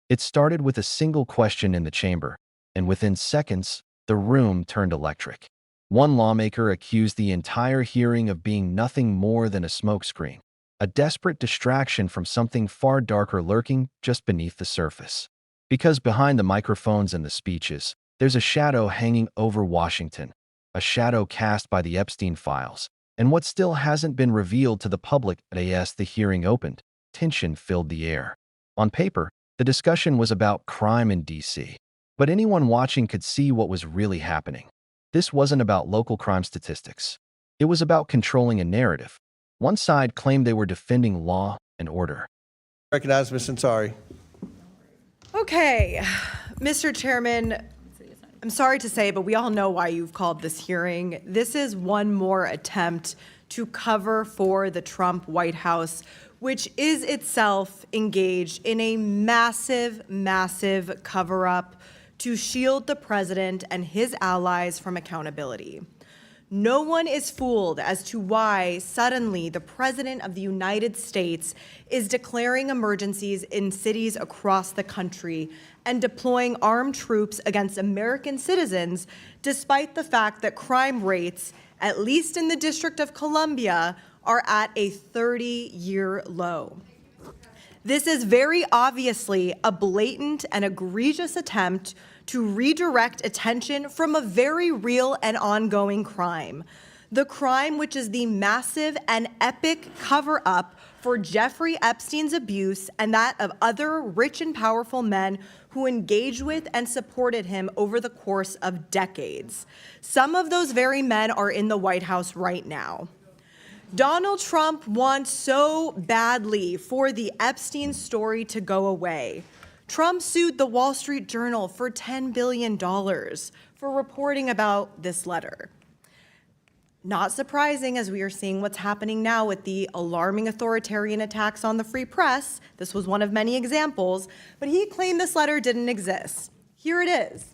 It started with a single question in the chamber, and within seconds, the room turned electric. One lawmaker accused the entire hearing of being nothing more than a smokescreen, a desperate distraction from something far darker lurking just beneath the surface. Because behind the microphones and the speeches, there's a shadow hanging over Washington, a shadow cast by the Epstein files, and what still hasn't been revealed to the public. As the hearing opened, tension filled the air. On paper, the discussion was about crime in D.C., but anyone watching could see what was really happening. This wasn't about local crime statistics. It was about controlling a narrative. One side claimed they were defending law and order. Recognize Ms. Ansari. Okay, Mr. Chairman, I'm sorry to say, but we all know why you've called this hearing. This is one more attempt to cover for the Trump White House, which is itself engaged in a massive, massive cover-up to shield the president and his allies from accountability. No one is fooled as to why suddenly the President of the United States is declaring emergencies in cities across the country and deploying armed troops against American citizens, despite the fact that crime rates, at least in the District of Columbia, are at a 30-year low. This is very obviously a blatant and egregious attempt to redirect attention from a very real and ongoing crime. The crime which is the massive and epic cover-up for Jeffrey Epstein's abuse and that of other rich and powerful men who engaged with and supported him over the course of decades. Some of those very men are in the White House right now. Donald Trump wants so badly for the Epstein story to go away. Trump sued the Wall Street Journal for $10 billion for reporting about this letter. Not surprising, as we are seeing what's happening now with the alarming authoritarian attacks on the free press. This was one of many examples, but he claimed this letter didn't exist. Here it is.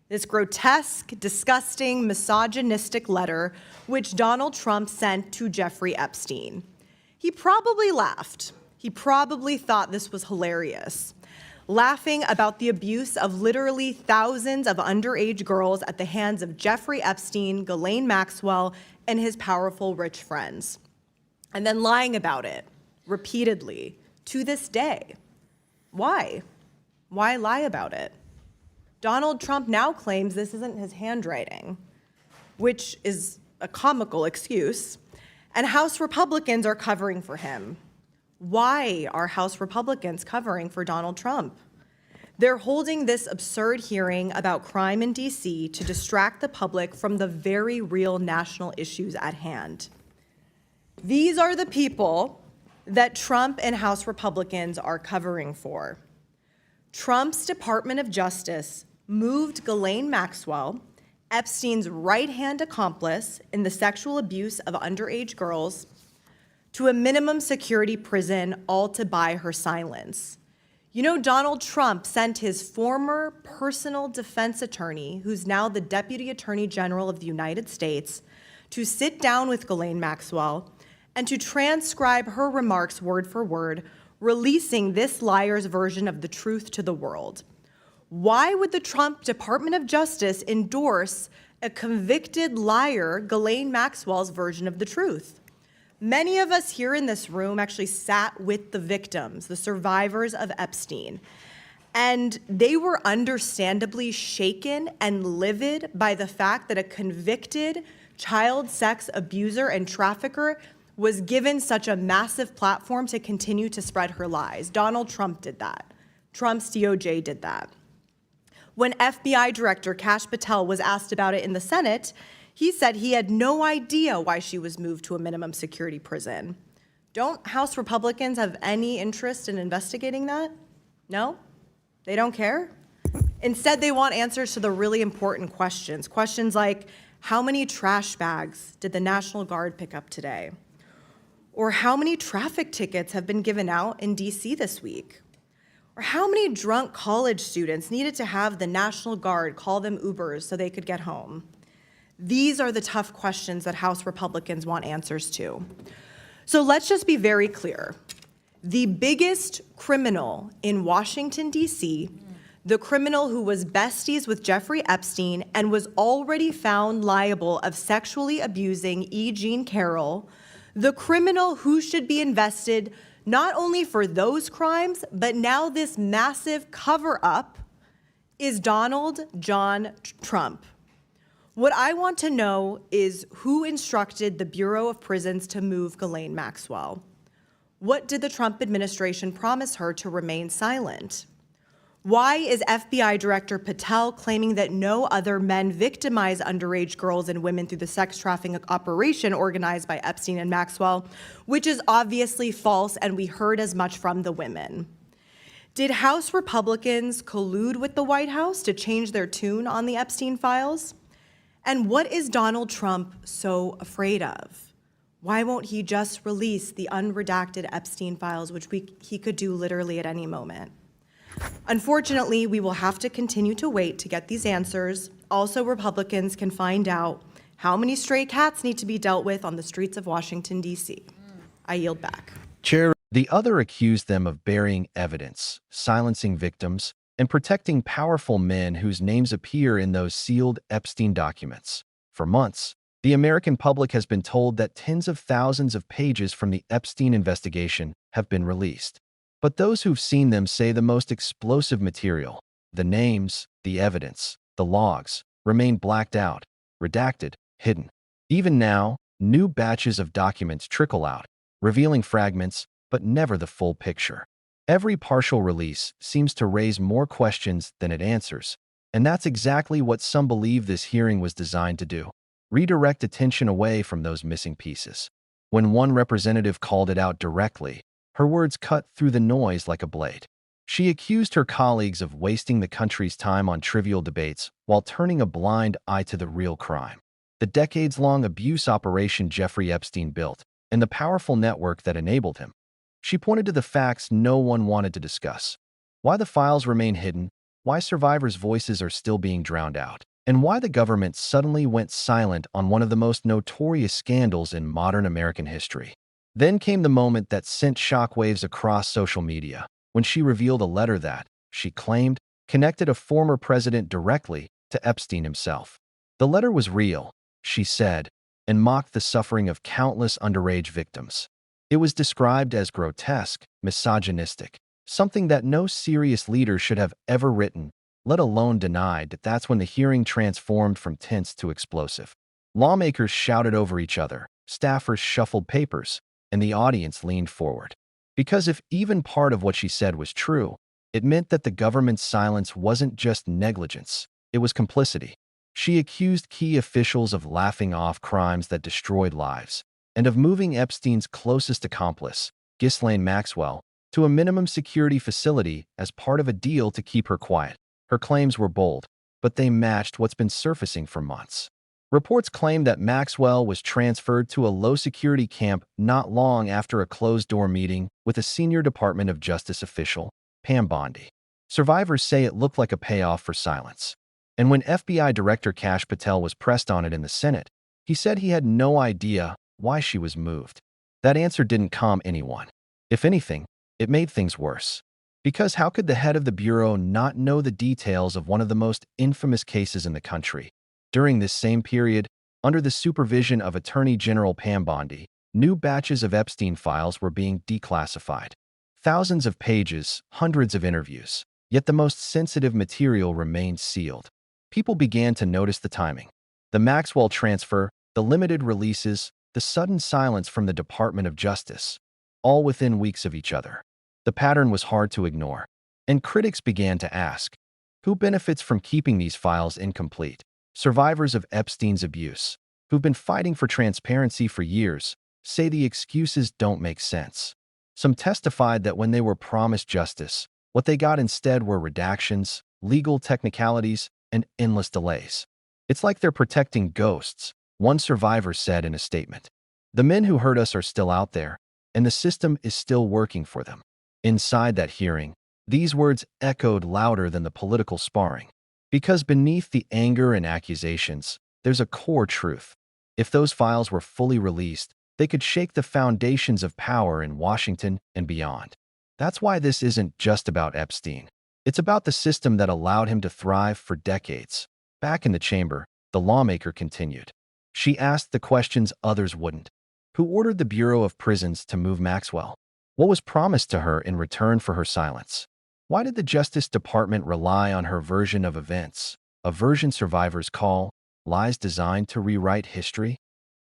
This grotesque, disgusting, misogynistic letter which Donald Trump sent to Jeffrey Epstein. He probably laughed. He probably thought this was hilarious, laughing about the abuse of literally thousands of underage girls at the hands of Jeffrey Epstein, Ghislaine Maxwell, and his powerful rich friends, and then lying about it repeatedly to this day. Why? Why lie about it? Donald Trump now claims this isn't his handwriting, which is a comical excuse, and House Republicans are covering for him. Why are House Republicans covering for Donald Trump? They're holding this absurd hearing about crime in D.C. to distract the public from the very real national issues at hand. These are the people that Trump and House Republicans are covering for. Trump's Department of Justice moved Ghislaine Maxwell, Epstein's right-hand accomplice in the sexual abuse of underage girls, to a minimum security prison, all to buy her silence. You know, Donald Trump sent his former personal defense attorney, who's now the Deputy Attorney General of the United States, to sit down with Ghislaine Maxwell and to transcribe her remarks word for word, releasing this liar's version of the truth to the world. Why would the Trump Department of Justice endorse a convicted liar, Ghislaine Maxwell's version of the truth? Many of us here in this room actually sat with the victims, the survivors of Epstein, and they were understandably shaken and livid by the fact that a convicted child sex abuser and trafficker was given such a massive platform to continue to spread her lies. Donald Trump did that. Trump's DOJ did that. When FBI Director Kash Patel was asked about it in the Senate, he said he had no idea why she was moved to a minimum security prison. Don't House Republicans have any interest in investigating that? No? They don't care? Instead, they want answers to the really important questions. Questions like, how many trash bags did the National Guard pick up today? Or how many traffic tickets have been given out in DC this week? Or how many drunk college students needed to have the National Guard call them Ubers so they could get home? These are the tough questions that House Republicans want answers to. So let's just be very clear. The biggest criminal in Washington, D.C., the criminal who was besties with Jeffrey Epstein and was already found liable of sexually abusing E. Jean Carroll, the criminal who should be invested not only for those crimes, but now this massive cover-up, is Donald John Trump. What I want to know is who instructed the Bureau of Prisons to move Ghislaine Maxwell? What did the Trump administration promise her to remain silent? Why is FBI Director Patel claiming that no other men victimize underage girls and women through the sex trafficking operation organized by Epstein and Maxwell, which is obviously false, and we heard as much from the women? Did House Republicans collude with the White House to change their tune on the Epstein files? And what is Donald Trump so afraid of? Why won't he just release the unredacted Epstein files, which he could do literally at any moment? Unfortunately, we will have to continue to wait to get these answers. Also, Republicans can find out how many stray cats need to be dealt with on the streets of Washington, D.C. I yield back. Chair, the other accused them of burying evidence, silencing victims, and protecting powerful men whose names appear in those sealed Epstein documents. For months, the American public has been told that tens of thousands of pages from the Epstein investigation have been released. But those who've seen them say the most explosive material, the names, the evidence, the logs, remain blacked out, redacted, hidden. Even now, new batches of documents trickle out, revealing fragments, but never the full picture. Every partial release seems to raise more questions than it answers, and that's exactly what some believe this hearing was designed to do: redirect attention away from those missing pieces. When one representative called it out directly, her words cut through the noise like a blade. She accused her colleagues of wasting the country's time on trivial debates while turning a blind eye to the real crime: the decades-long abuse operation Jeffrey Epstein built and the powerful network that enabled him. She pointed to the facts no one wanted to discuss: why the files remain hidden, why survivors' voices are still being drowned out, and why the government suddenly went silent on one of the most notorious scandals in modern American history. Then came the moment that sent shockwaves across social media, when she revealed a letter that, she claimed, connected a former president directly to Epstein himself. The letter was real, she said, and mocked the suffering of countless underage victims. It was described as grotesque, misogynistic, something that no serious leader should have ever written, let alone denied. That's when the hearing transformed from tense to explosive. Lawmakers shouted over each other, staffers shuffled papers, and the audience leaned forward. Because if even part of what she said was true, it meant that the government's silence wasn't just negligence, it was complicity. She accused key officials of laughing off crimes that destroyed lives, and of moving Epstein's closest accomplice, Ghislaine Maxwell, to a minimum security facility as part of a deal to keep her quiet. Her claims were bold, but they matched what's been surfacing for months. Reports claim that Maxwell was transferred to a low-security camp not long after a closed-door meeting with a senior Department of Justice official, Pam Bondi. Survivors say it looked like a payoff for silence. And when FBI Director Kash Patel was pressed on it in the Senate, he said he had no idea why she was moved. That answer didn't calm anyone. If anything, it made things worse. Because how could the head of the Bureau not know the details of one of the most infamous cases in the country? During this same period, under the supervision of Attorney General Pam Bondi, new batches of Epstein files were being declassified. Thousands of pages, hundreds of interviews, yet the most sensitive material remained sealed. People began to notice the timing. The Maxwell transfer, the limited releases, the sudden silence from the Department of Justice, all within weeks of each other. The pattern was hard to ignore, and critics began to ask, who benefits from keeping these files incomplete? Survivors of Epstein's abuse, who've been fighting for transparency for years, say the excuses don't make sense. Some testified that when they were promised justice, what they got instead were redactions, legal technicalities, and endless delays. It's like they're protecting ghosts, one survivor said in a statement. The men who hurt us are still out there, and the system is still working for them. Inside that hearing, these words echoed louder than the political sparring. Because beneath the anger and accusations, there's a core truth. If those files were fully released, They could shake the foundations of power in Washington and beyond. That's why this isn't just about Epstein. It's about the system that allowed him to thrive for decades. Back in the chamber, the lawmaker continued. She asked the questions others wouldn't. Who ordered the Bureau of Prisons to move Maxwell? What was promised to her in return for her silence? Why did the Justice Department rely on her version of events, a version survivors call lies designed to rewrite history?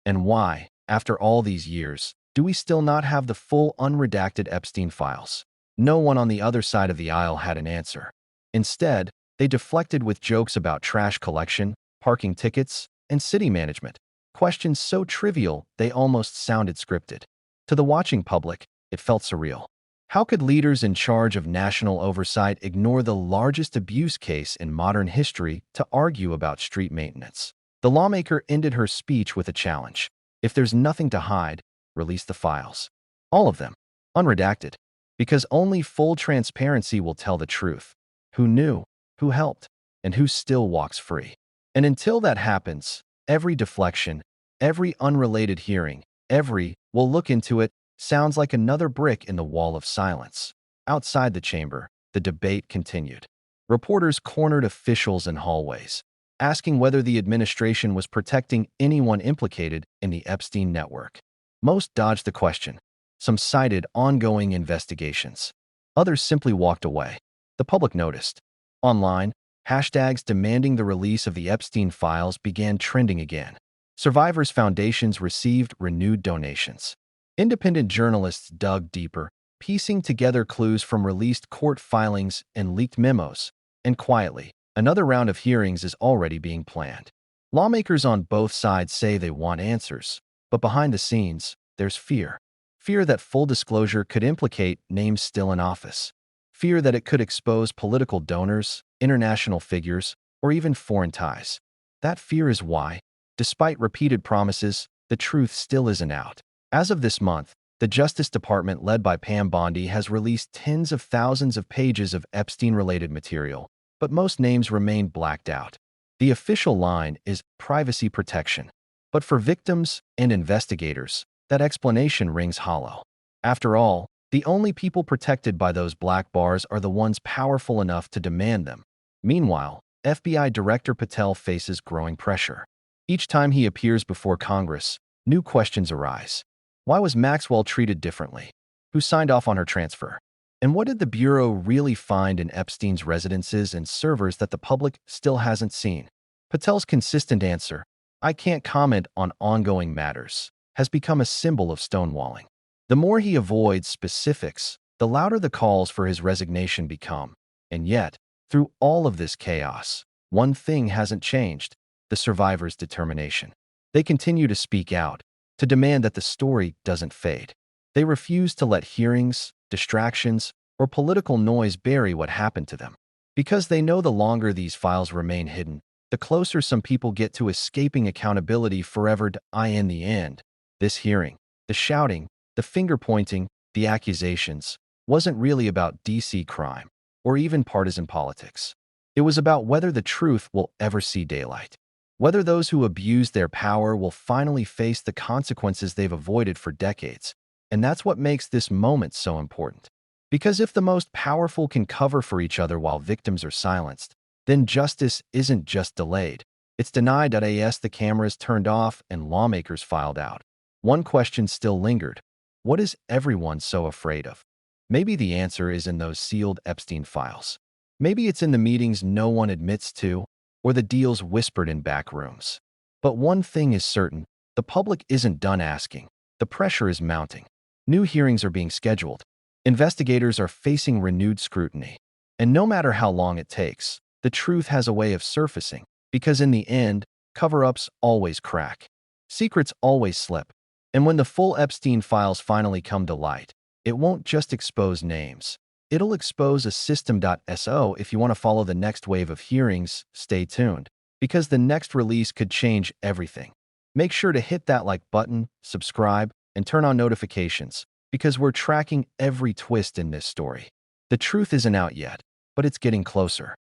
And why, after all these years, do we still not have the full unredacted Epstein files? No one on the other side of the aisle had an answer. Instead, they deflected with jokes about trash collection, parking tickets, and city management, questions so trivial they almost sounded scripted. To the watching public, it felt surreal. How could leaders in charge of national oversight ignore the largest abuse case in modern history to argue about street maintenance? The lawmaker ended her speech with a challenge. If there's nothing to hide, release the files. All of them. Unredacted. Because only full transparency will tell the truth. Who knew, who helped, and who still walks free. And until that happens, every deflection, every unrelated hearing, every "we'll look into it" sounds like another brick in the wall of silence. Outside the chamber, the debate continued. Reporters cornered officials in hallways, asking whether the administration was protecting anyone implicated in the Epstein network. Most dodged the question. Some cited ongoing investigations. Others simply walked away. The public noticed. Online, hashtags demanding the release of the Epstein files began trending again. Survivors' foundations received renewed donations. Independent journalists dug deeper, piecing together clues from released court filings and leaked memos. And quietly, another round of hearings is already being planned. Lawmakers on both sides say they want answers, but behind the scenes, there's fear. Fear that full disclosure could implicate names still in office. Fear that it could expose political donors, international figures, or even foreign ties. That fear is why, despite repeated promises, the truth still isn't out. As of this month, the Justice Department, led by Pam Bondi, has released tens of thousands of pages of Epstein-related material, but most names remain blacked out. The official line is privacy protection. But for victims and investigators, that explanation rings hollow. After all, the only people protected by those black bars are the ones powerful enough to demand them. Meanwhile, FBI Director Patel faces growing pressure. Each time he appears before Congress, new questions arise. Why was Maxwell treated differently? Who signed off on her transfer? And what did the Bureau really find in Epstein's residences and servers that the public still hasn't seen? Patel's consistent answer, "I can't comment on ongoing matters," has become a symbol of stonewalling. The more he avoids specifics, the louder the calls for his resignation become. And yet, through all of this chaos, one thing hasn't changed: the survivors' determination. They continue to speak out, to demand that the story doesn't fade. They refuse to let hearings, distractions, or political noise bury what happened to them. Because they know the longer these files remain hidden, the closer some people get to escaping accountability forever. In the end, this hearing, the shouting, the finger-pointing, the accusations, wasn't really about DC crime, or even partisan politics. It was about whether the truth will ever see daylight. Whether those who abuse their power will finally face the consequences they've avoided for decades. And that's what makes this moment so important. Because if the most powerful can cover for each other while victims are silenced, then justice isn't just delayed. It's denied. As the cameras turned off and lawmakers filed out, one question still lingered. What is everyone so afraid of? Maybe the answer is in those sealed Epstein files. Maybe it's in the meetings no one admits to, or the deals whispered in back rooms. But one thing is certain, the public isn't done asking. The pressure is mounting. New hearings are being scheduled. Investigators are facing renewed scrutiny. And no matter how long it takes, the truth has a way of surfacing, because in the end, cover-ups always crack. Secrets always slip. And when the full Epstein files finally come to light, it won't just expose names. It'll expose a system. So if you want to follow the next wave of hearings, stay tuned, because the next release could change everything. Make sure to hit that like button, subscribe, and turn on notifications, because we're tracking every twist in this story. The truth isn't out yet, but it's getting closer.